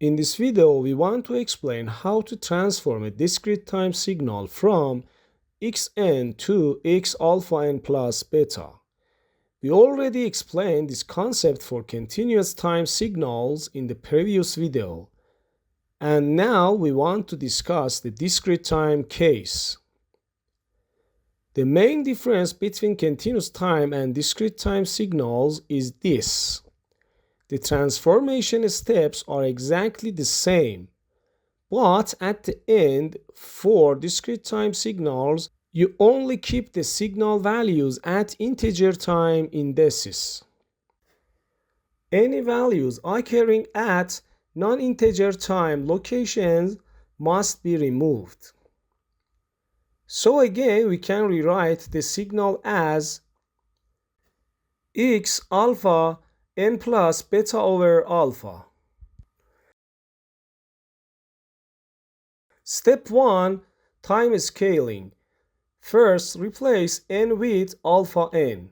In this video, we want to explain how to transform a discrete time signal from xn to x alpha n plus beta. We already explained this concept for continuous time signals in the previous video, and now we want to discuss the discrete time case. The main difference between continuous time and discrete time signals is this. The transformation steps are exactly the same, but at the end, for discrete time signals, you only keep the signal values at integer time indices. Any values occurring at non-integer time locations must be removed. So again, we can rewrite the signal as x alpha n plus beta over alpha. Step 1. Time scaling. First, replace n with alpha n.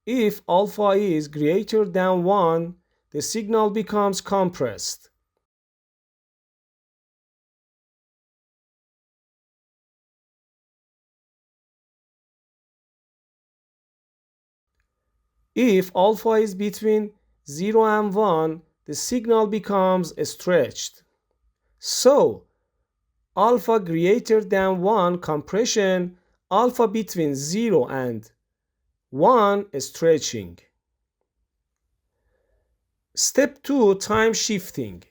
If alpha is greater than 1, the signal becomes compressed. If alpha is between 0 and 1, the signal becomes stretched. So, alpha greater than 1 compression, alpha between 0 and 1 stretching. Step 2. Time shifting.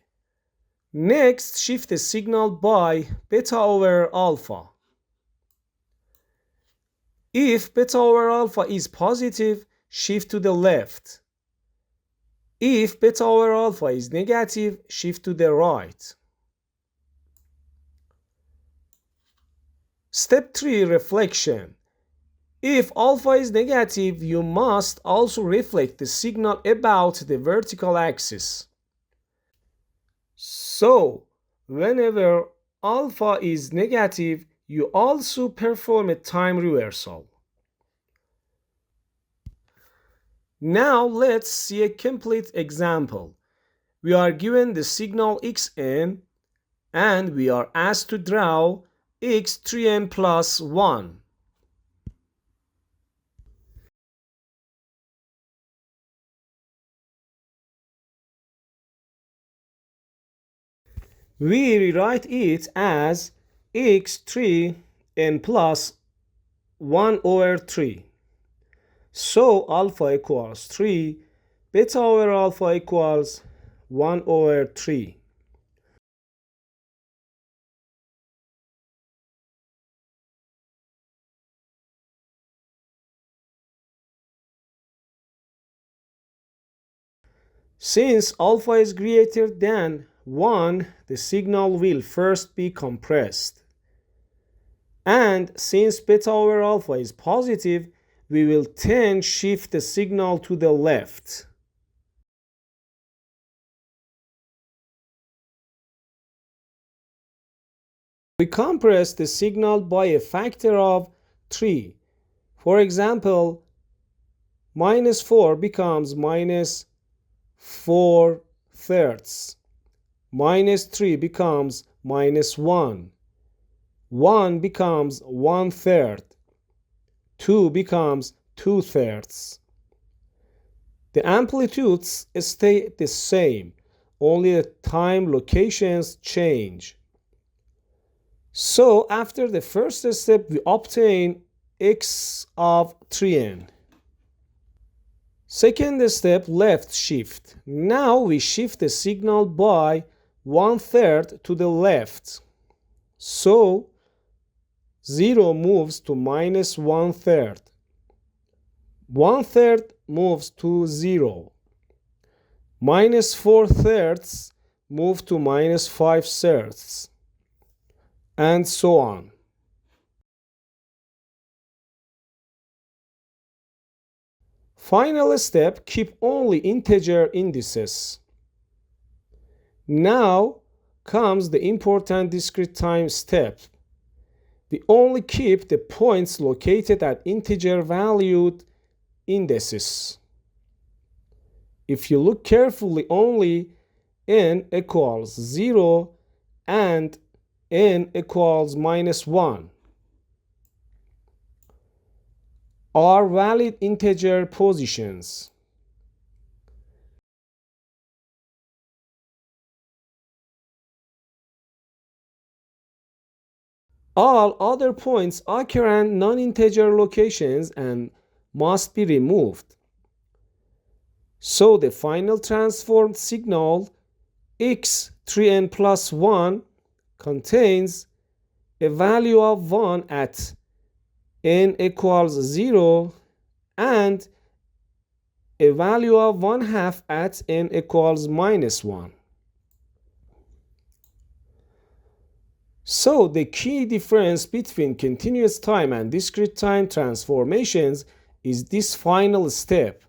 Next, shift the signal by beta over alpha. If beta over alpha is positive, shift to the left. If beta over alpha is negative, shift to the right. Step 3. Reflection. If alpha is negative, you must also reflect the signal about the vertical axis. So, whenever alpha is negative, you also perform a time reversal. Now let's see a complete example. We are given the signal xn and we are asked to draw x3n plus 1. We rewrite it as x3n plus 1 over 3. So alpha equals 3, beta over alpha equals 1 over 3. Since alpha is greater than 1, the signal will first be compressed. And since beta over alpha is positive, we will then shift the signal to the left. We compress the signal by a factor of 3. For example, minus 4 becomes minus 4/3. Minus 3 becomes minus 1. 1 becomes 1/3. 2 becomes 2/3. The amplitudes stay the same, only the time locations change. So after the first step, we obtain x of 3n. Second step, left shift. Now we shift the signal by 1/3 to the left. So 0 moves to minus 1/3. 1/3 moves to 0. Minus 4/3 move to minus 5/3. And so on. Final step, keep only integer indices. Now comes the important discrete time step. We only keep the points located at integer valued indices. If you look carefully only, n equals 0 and n equals -1 are valid integer positions. All other points occur at non-integer locations and must be removed. So the final transformed signal x3n plus 1 contains a value of 1 at n equals 0 and a value of 1/2 at n equals -1. So the key difference between continuous time and discrete time transformations is this final step.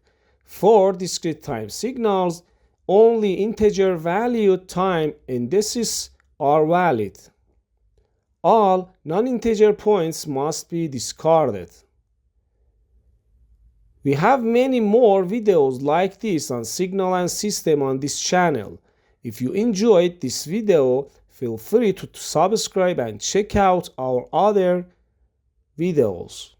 For discrete time signals, only integer valued time indices are valid. All non-integer points must be discarded. We have many more videos like this on signal and system on this channel. If you enjoyed this video, feel free to subscribe and check out our other videos.